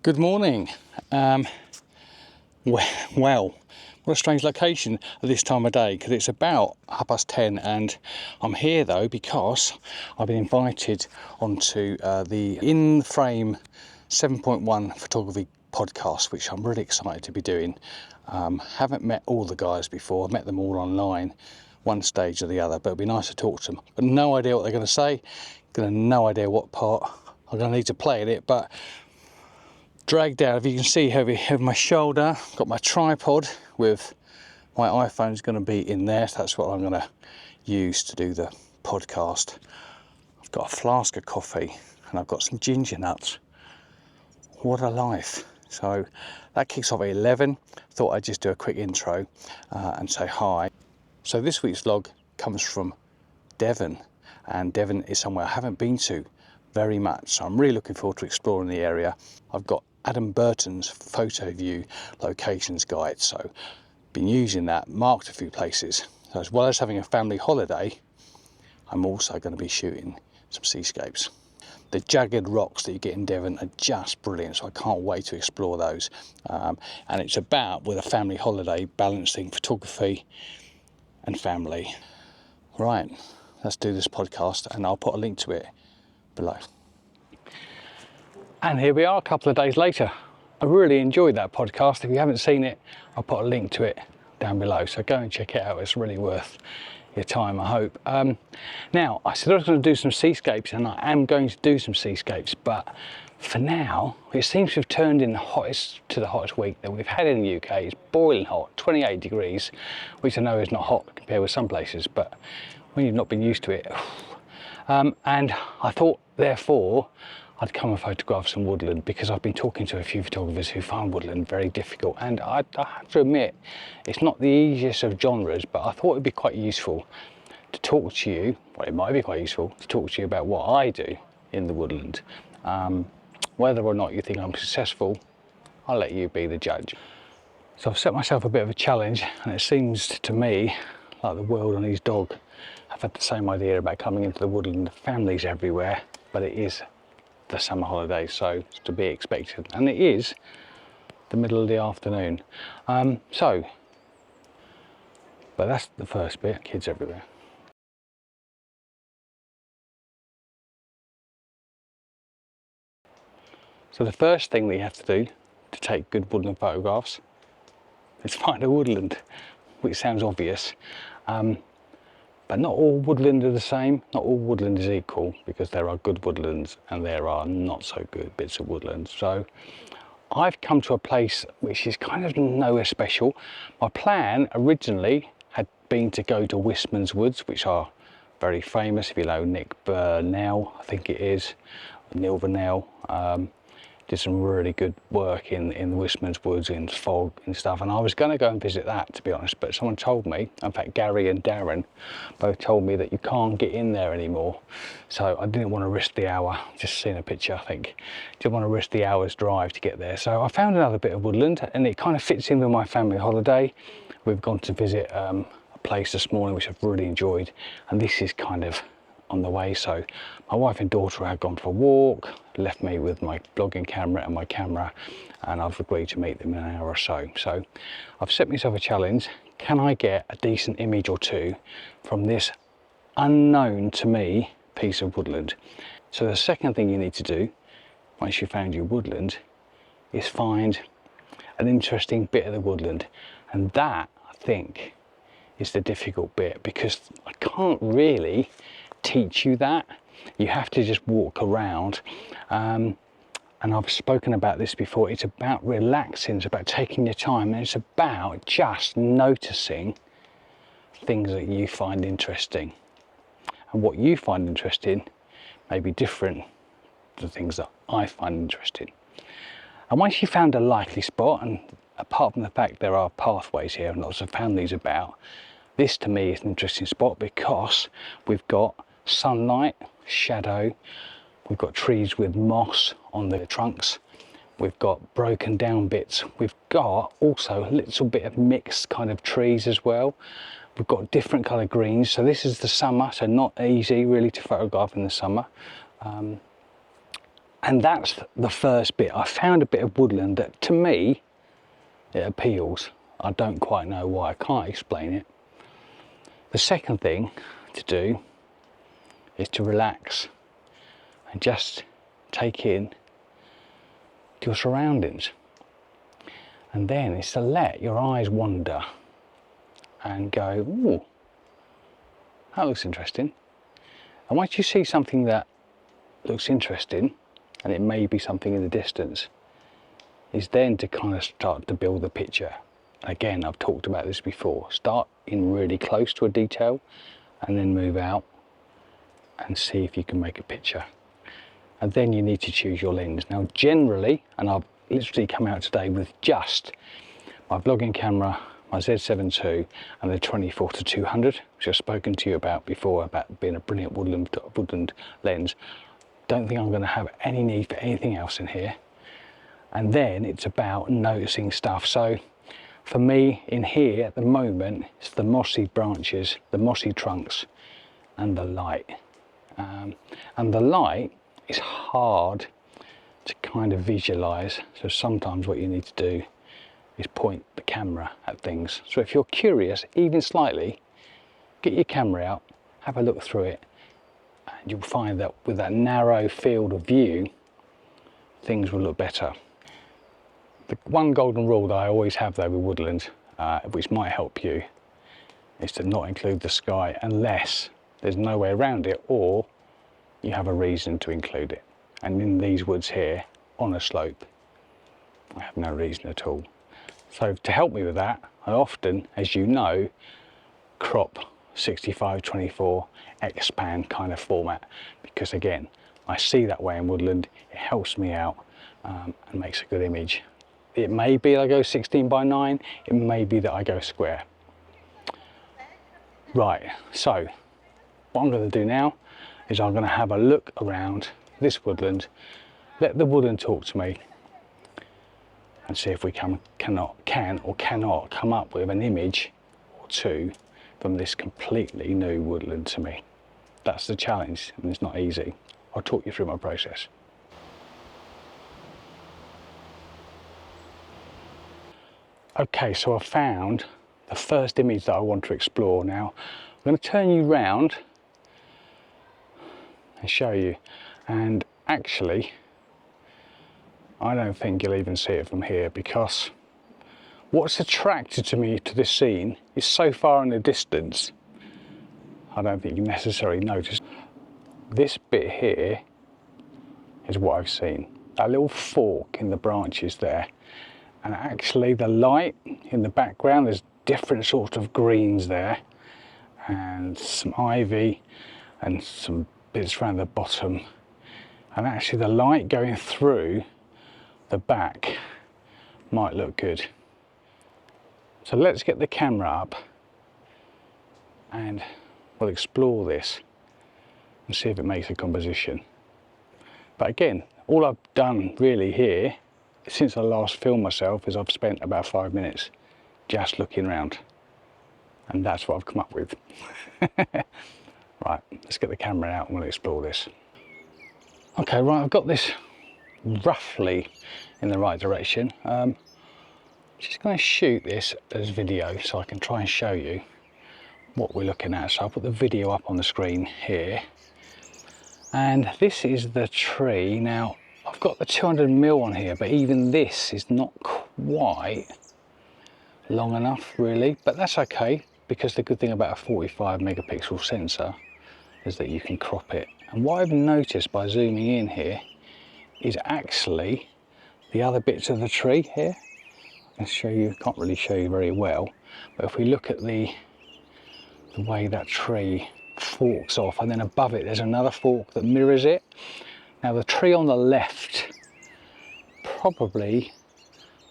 Good morning. Well, what a strange location at this time of day, because it's about 10:30 and I'm here though because I've been invited onto the In Frame 7.1 photography podcast, which I'm really excited to be doing. Haven't met all the guys before. I've met them all online, one stage or the other, but it'd be nice to talk to them. But no idea what they're going to say, no idea what part I'm going to need to play in it, but dragged down, if you can see over my shoulder, got my tripod with my iPhone's going to be in there, so that's what I'm going to use to do the podcast. I've got a flask of coffee and I've got some ginger nuts. What a life. So that kicks off at 11. Thought I'd just do a quick intro and say hi. So this week's vlog comes from Devon, and Devon is somewhere I haven't been to very much, so I'm really looking forward to exploring the area. I've got Adam Burton's photo view locations guide, so been using that, marked a few places. So as well as having a family holiday, I'm also going to be shooting some seascapes. The jagged rocks that you get in Devon are just brilliant, so I can't wait to explore those. And it's about, with a family holiday, balancing photography and family. Right, let's do this podcast, and I'll put a link to it below. And here we are a couple of days later. I really enjoyed that podcast. If you haven't seen it, I'll put a link to it down below, so go and check it out. It's really worth your time, I hope. Now, I said I was going to do some seascapes, and I am going to do some seascapes, but for now it seems to have turned in the hottest week that we've had in the UK. It's boiling hot, 28 degrees, which I know is not hot compared with some places, but when you've not been used to it. And I thought, therefore, I'd come and photograph some woodland, because I've been talking to a few photographers who find woodland very difficult, and I have to admit it's not the easiest of genres, but I thought it'd be quite useful to talk to you, well, it might be quite useful to talk to you about what I do in the woodland. Whether or not you think I'm successful, I'll let you be the judge. So I've set myself a bit of a challenge, and it seems to me like the world and his dog have had the same idea about coming into the woodland. The families everywhere, but it is the summer holidays, so it's to be expected, and it is the middle of the afternoon. But that's the first bit, kids everywhere. So the first thing that you have to do to take good woodland photographs is find a woodland, which sounds obvious. But not all woodland are the same, not all woodland is equal, because there are good woodlands and there are not so good bits of woodland. So I've come to a place which is kind of nowhere special. My plan originally had been to go to Wistman's Woods, which are very famous. If you know Nick Burnell, I think it is, Neil Burnell, did some really good work in the Wistman's Woods, in fog and stuff, and I was going to go and visit that, to be honest, but someone told me, in fact Gary and Darren both told me, that you can't get in there anymore. So I didn't want to risk the hour, just seeing a picture, I think, didn't want to risk the hour's drive to get there. So I found another bit of woodland, and it kind of fits in with my family holiday. We've gone to visit a place this morning which I've really enjoyed, and this is kind of on the way. So my wife and daughter had gone for a walk, left me with my vlogging camera and my camera, and I've agreed to meet them in an hour or so. So I've set myself a challenge. Can I get a decent image or two from this unknown to me piece of woodland? So the second thing you need to do, once you've found your woodland, is find an interesting bit of the woodland, and that, I think, is the difficult bit, because I can't really teach you that. You have to just walk around, and I've spoken about this before. It's about relaxing, it's about taking your time, and it's about just noticing things that you find interesting, and what you find interesting may be different to the things that I find interesting. And once you've found a likely spot, and apart from the fact there are pathways here and lots of families about, this to me is an interesting spot because we've got sunlight, shadow, we've got trees with moss on the trunks, we've got broken down bits, we've got also a little bit of mixed kind of trees as well, we've got different colour greens. So this is the summer, so not easy really to photograph in the summer, And that's the first bit. I found a bit of woodland that to me, it appeals. I don't quite know why, I can't explain it. The second thing to do is to relax and just take in your surroundings. And then it's to let your eyes wander and go, ooh, that looks interesting. And once you see something that looks interesting, and it may be something in the distance, is then to kind of start to build the picture. Again, I've talked about this before. Start in really close to a detail and then move out and see if you can make a picture. And then you need to choose your lens. Now generally, and I've literally come out today with just my vlogging camera, my Z7 II and the 24-200, which I've spoken to you about before, about being a brilliant woodland lens. Don't think I'm going to have any need for anything else in here. And then it's about noticing stuff. So for me in here at the moment, it's the mossy branches, the mossy trunks and the light. And the light is hard to kind of visualize. So sometimes what you need to do is point the camera at things. So if you're curious, even slightly, get your camera out, have a look through it, and you'll find that with that narrow field of view, things will look better. The one golden rule that I always have though with woodland, which might help you, is to not include the sky unless there's no way around it or you have a reason to include it. And in these woods here, on a slope, I have no reason at all. So to help me with that, I often, as you know, crop 65-24 expand kind of format, because again, I see that way in woodland, it helps me out and makes a good image. It may be that I go 16:9, it may be that I go square. Right, so what I'm going to do now is I'm going to have a look around this woodland, let the woodland talk to me, and see if we can or cannot come up with an image or two from this completely new woodland to me. That's the challenge, and it's not easy. I'll talk you through my process. Okay, so I've found the first image that I want to explore. Now, I'm going to turn you round and show you. And actually, I don't think you'll even see it from here, because what's attracted to me to this scene is so far in the distance, I don't think you necessarily notice. This bit here is what I've seen. That little fork in the branches there. And actually the light in the background, there's different sorts of greens there. And some ivy and some bits around the bottom. And actually the light going through the back might look good. So let's get the camera up and we'll explore this and see if it makes a composition. But again, all I've done really here since I last filmed myself is I've spent about 5 minutes just looking around, and that's what I've come up with. Right, let's get the camera out and we'll explore this. Okay, right, I've got this roughly in the right direction. Just going to shoot this as video so I can try and show you what we're looking at. So I'll put the video up on the screen here. And this is the tree. Now, I've got the 200mm on here, but even this is not quite long enough really, but that's okay, because the good thing about a 45 megapixel sensor is that you can crop it. And what I've noticed by zooming in here is actually the other bits of the tree here. I'll show you, can't really show you very well, but if we look at the way that tree forks off, and then above it there's another fork that mirrors it. Now the tree on the left, probably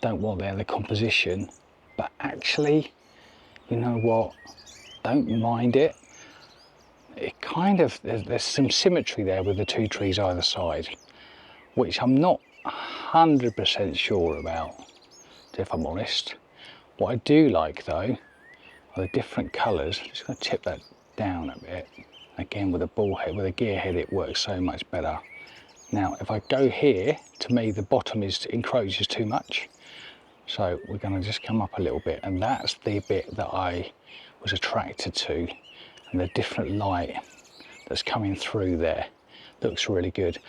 don't want there the composition, but actually, you know what, don't mind it. It kind of, there's some symmetry there with the two trees either side, which I'm not 100% sure about, if I'm honest. What I do like though are the different colours. I'm just going to tip that down a bit. Again, with a ball head, with a gear head, it works so much better. Now if I go here, to me the bottom encroaches too much, so we're going to just come up a little bit, and that's the bit that I was attracted to, and the different light that's coming through there looks really good.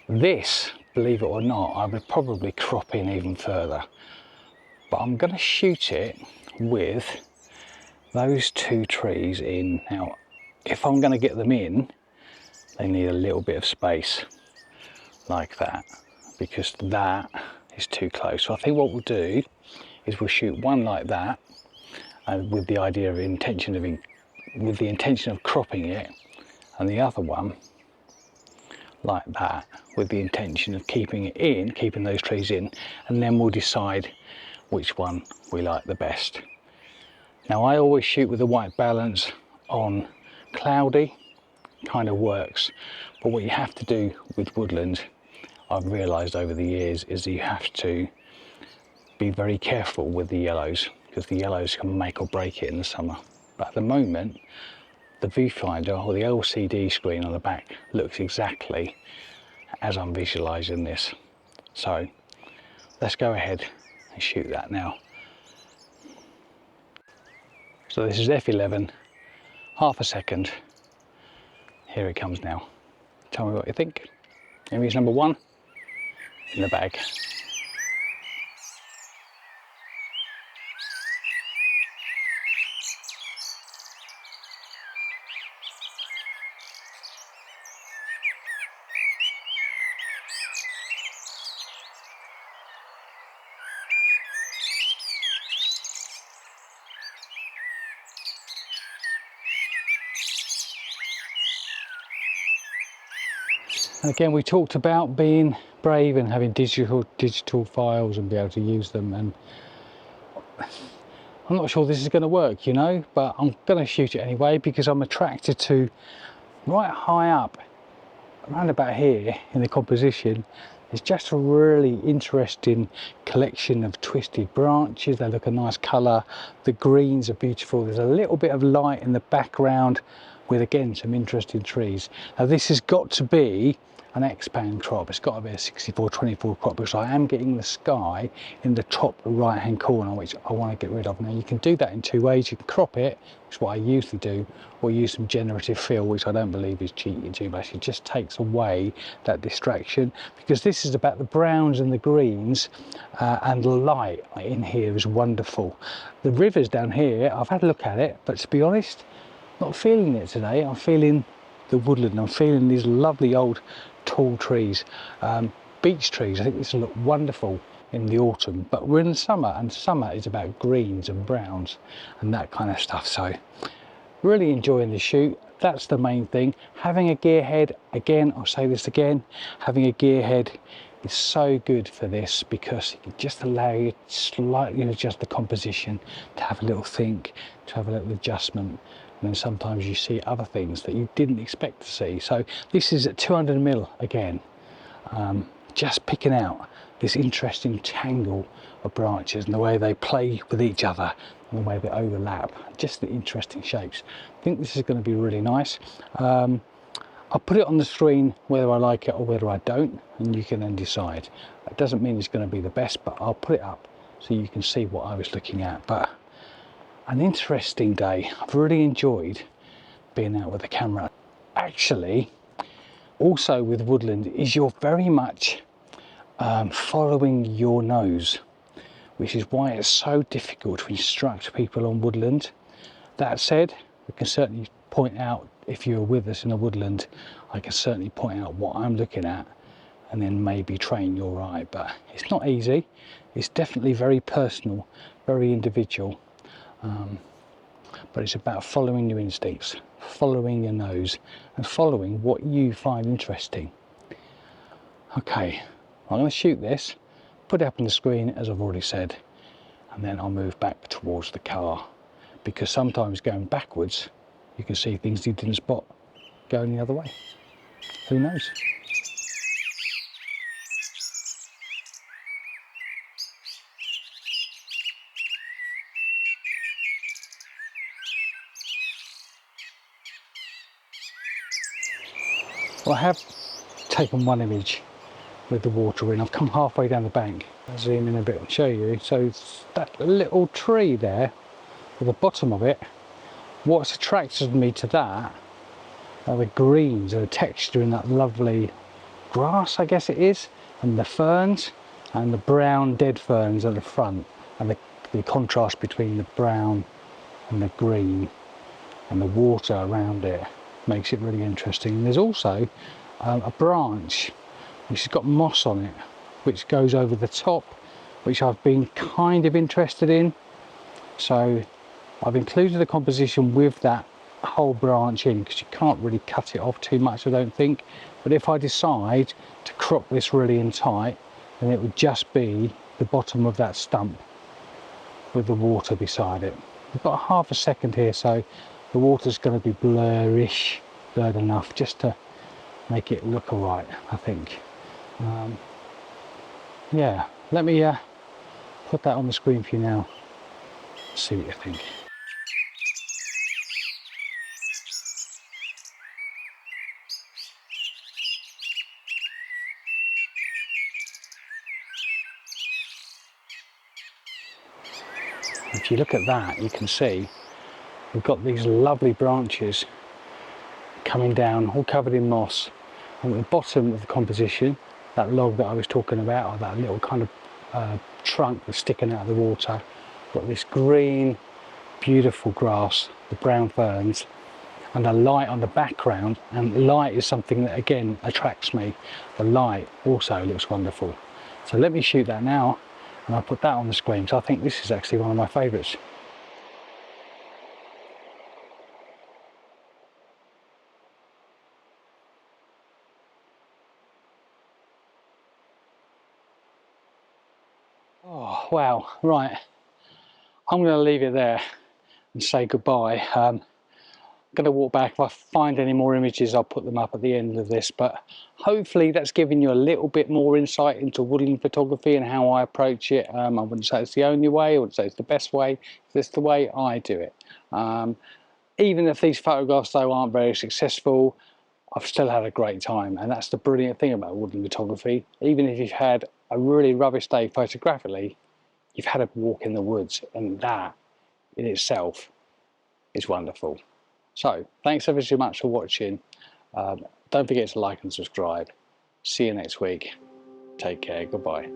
This, believe it or not, I would probably crop in even further, but I'm going to shoot it with those two trees in. Now if I'm going to get them in, they need a little bit of space like that, because that is too close. So I think what we'll do is we'll shoot one like that, and with the idea of intention of cropping it, and the other one like that with the intention of keeping those trees in, and then we'll decide which one we like the best. Now I always shoot with the white balance on cloudy, kind of works, but what you have to do with woodland, I've realised over the years, is that you have to be very careful with the yellows, because the yellows can make or break it in the summer. But at the moment the viewfinder or the LCD screen on the back looks exactly as I'm visualising this. So let's go ahead and shoot that now. So this is F11, half a second. Here it comes now. Tell me what you think. Image number 1 in the bag. And again, we talked about being brave and having digital files and be able to use them, and I'm not sure this is going to work, you know, but I'm going to shoot it anyway, because I'm attracted to, right high up around about here in the composition, it's just a really interesting collection of twisted branches. They look a nice colour, the greens are beautiful, there's a little bit of light in the background with again some interesting trees. Now this has got to be an X-band crop, it's got to be a 64-24 crop, because I am getting the sky in the top right hand corner, which I want to get rid of. Now you can do that in two ways. You can crop it, which is what I usually do, or use some generative fill, which I don't believe is cheating too much. It just takes away that distraction, because this is about the browns and the greens, and the light in here is wonderful. The rivers down here, I've had a look at it, but to be honest, not feeling it today. I'm feeling the woodland, I'm feeling these lovely old tall trees, beech trees. I think this will look wonderful in the autumn, but we're in the summer, and summer is about greens and browns and that kind of stuff. So really enjoying the shoot. That's the main thing. Having a gear head, again, I'll say this again, having a gear head is so good for this, because it can just allow you to slightly adjust the composition, to have a little think, to have a little adjustment. And then sometimes you see other things that you didn't expect to see. So this is at 200mm again, just picking out this interesting tangle of branches and the way they play with each other and the way they overlap, just the interesting shapes. I think this is going to be really nice. I'll put it on the screen whether I like it or whether I don't, and you can then decide. It doesn't mean it's going to be the best, but I'll put it up so you can see what I was looking at. But an interesting day. I've really enjoyed being out with the camera. Actually, also with woodland, is you're very much following your nose, which is why it's so difficult to instruct people on woodland. That said, we can certainly point out, if you're with us in a woodland, I can certainly point out what I'm looking at and then maybe train your eye. But it's not easy. It's definitely very personal, very individual. But it's about following your instincts, following your nose, and following what you find interesting. Okay, I'm going to shoot this, put it up on the screen as I've already said, and then I'll move back towards the car, because sometimes going backwards you can see things you didn't spot going the other way. Who knows? Well, I have taken one image with the water in. I've come halfway down the bank. I'll zoom in a bit and show you. So that little tree there, at the bottom of it, what's attracted me to that are the greens and the texture in that lovely grass, I guess it is, and the ferns and the brown dead ferns at the front, and the contrast between the brown and the green and the water around it makes it really interesting. And there's also a branch which has got moss on it, which goes over the top, which I've been kind of interested in. So I've included the composition with that whole branch in, because you can't really cut it off too much, I don't think. But if I decide to crop this really in tight, then it would just be the bottom of that stump with the water beside it. We've got half a second here, so the water's going to be blurred enough just to make it look alright, I think. Yeah, let me put that on the screen for you now. See what you think. If you look at that, you can see we've got these lovely branches coming down, all covered in moss. And at the bottom of the composition, that log that I was talking about, or that little kind of trunk that's sticking out of the water, got this green, beautiful grass, the brown ferns, and a light on the background. And light is something that again attracts me. The light also looks wonderful. So let me shoot that now, and I'll put that on the screen. So I think this is actually one of my favourites. Oh wow, right, I'm going to leave it there and say goodbye. I'm going to walk back. If I find any more images, I'll put them up at the end of this, but hopefully that's given you a little bit more insight into woodland photography and how I approach it. I wouldn't say it's the only way, I wouldn't say it's the best way, it's the way I do it. Even if these photographs though aren't very successful, I've still had a great time, and that's the brilliant thing about woodland photography. Even if you've had a really rubbish day photographically, you've had a walk in the woods, and that in itself is wonderful. So thanks ever so much for watching. Don't forget to like and subscribe. See you next week. Take care. Goodbye.